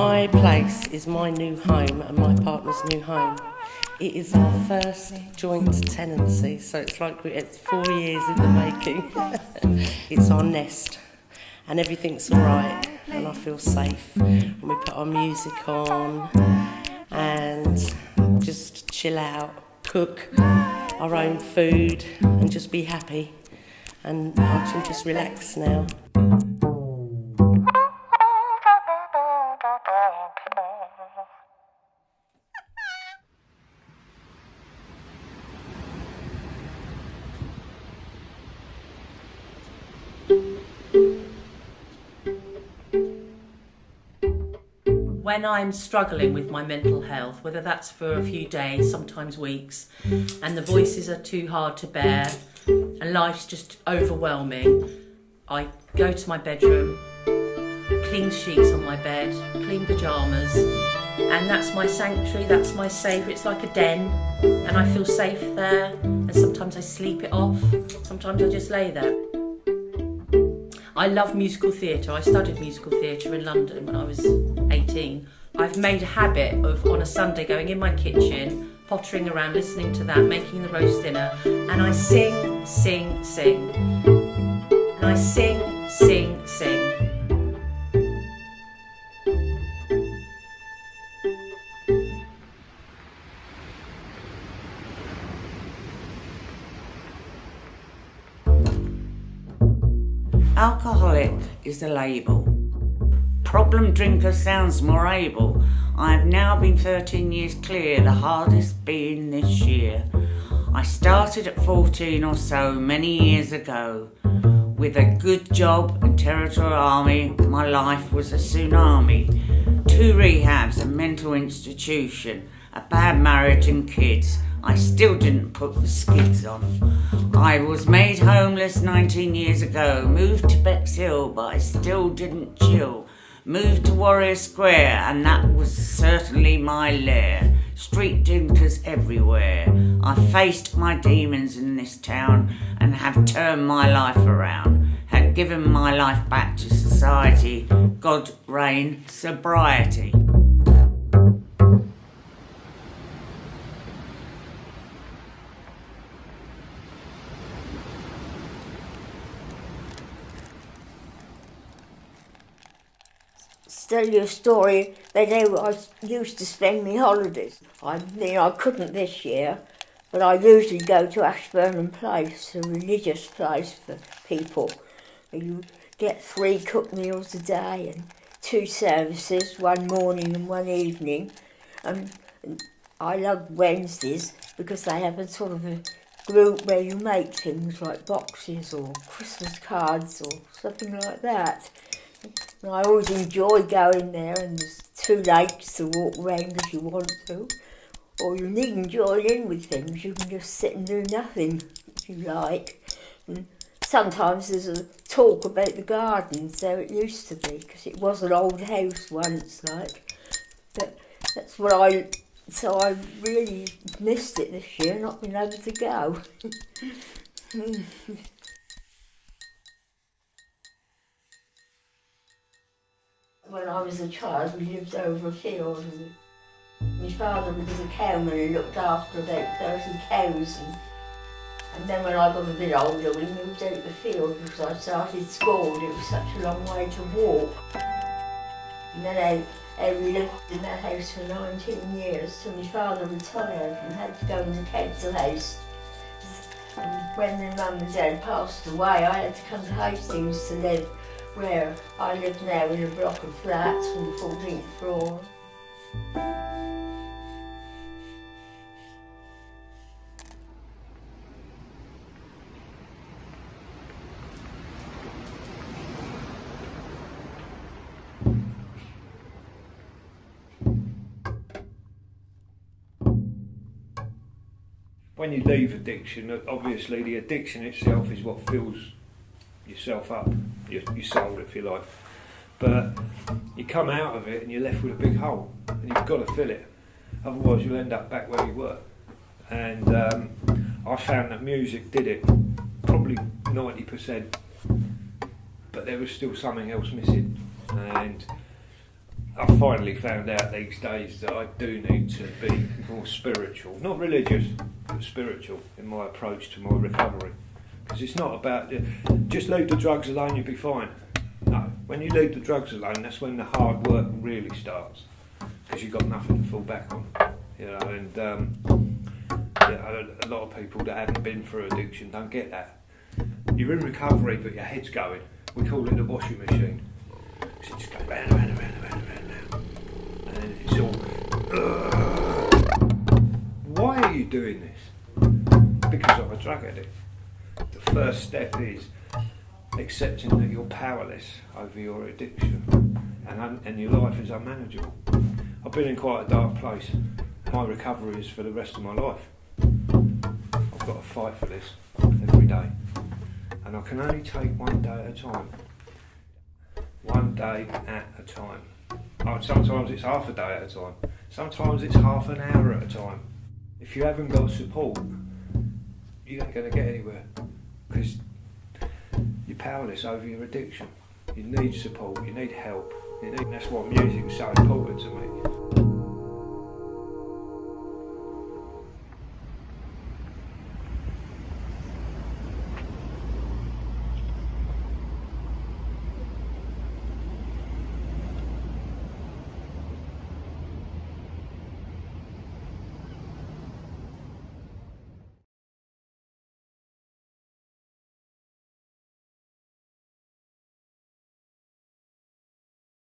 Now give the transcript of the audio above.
My place is my new home and my partner's new home. It is our first joint tenancy, so it's like it's 4 years in the making. It's our nest, and everything's all right, and I feel safe. And we put our music on and just chill out, cook our own food, and just be happy. And I can just relax now. When I'm struggling with my mental health, whether that's for a few days, sometimes weeks, and the voices are too hard to bear and life's just overwhelming, I go to my bedroom, clean sheets on my bed, clean pyjamas, and that's my sanctuary, that's my safe. It's like a den, and I feel safe there, and sometimes I sleep it off, sometimes I just lay there. I love musical theatre. I studied musical theatre in London when I was 18. I've made a habit of, on a Sunday, going in my kitchen, pottering around, listening to that, making the roast dinner, and I sing, sing, sing. And I sing, sing, sing. Alcoholic is a label. Problem drinker sounds more able. I have now been 13 years clear, the hardest being this year. I started at 14 or so many years ago. With a good job and territorial army, my life was a tsunami. 2 rehabs, a mental institution, a bad marriage and kids. I still didn't put the skids on. I was made homeless 19 years ago, moved to Bexhill, but I still didn't chill. Moved to Warrior Square, and that was certainly my lair. Street drinkers everywhere. I faced my demons in this town and have turned my life around. Had given my life back to society. God reign sobriety. Tell you a story. They know I used to spend my holidays. I couldn't this year, but I usually go to Ashburnham Place, a religious place for people. You get 3 cooked meals a day and 2 services, one morning and one evening. And I love Wednesdays because they have a sort of a group where you make things like boxes or Christmas cards or something like that. And I always enjoy going there, and there's 2 lakes to walk around if you want to. Or you needn't join in with things, you can just sit and do nothing if you like. And sometimes there's a talk about the garden, so it used to be, because it was an old house once, like. But that's what so I really missed it this year, not being able to go. When I was a child, we lived over a field, and my father was a cowman who looked after about 30 cows. And then when I got a bit older, we moved out the field because I started school and it was such a long way to walk. And then we lived in that house for 19 years till my father retired and had to go in the council house. And when my mum and dad passed away, I had to come to Hastings to live, where I live now in a block of flats on the 14th floor. When you leave addiction, obviously the addiction itself is what fills yourself up, your soul if you like, but you come out of it and you're left with a big hole and you've got to fill it, otherwise you'll end up back where you were. And I found that music did it, probably 90%, but there was still something else missing. And I finally found out these days that I do need to be more spiritual, not religious, but spiritual in my approach to my recovery. Because it's not about just leave the drugs alone, you'll be fine. No, when you leave the drugs alone, that's when the hard work really starts. Because you've got nothing to fall back on, you know. And a lot of people that haven't been through addiction don't get that. You're in recovery, but your head's going. We call it the washing machine. So it just goes round, round, round, round, round, round. And then it's all. Why are you doing this? Because I'm a drug addict. The first step is accepting that you're powerless over your addiction and your life is unmanageable. I've been in quite a dark place. My recovery is for the rest of my life. I've got to fight for this every day. And I can only take one day at a time. One day at a time. Sometimes it's half a day at a time. Sometimes it's half an hour at a time. If you haven't got support, you ain't going to get anywhere. Because you're powerless over your addiction. You need support, you need help. That's why music is so important to me.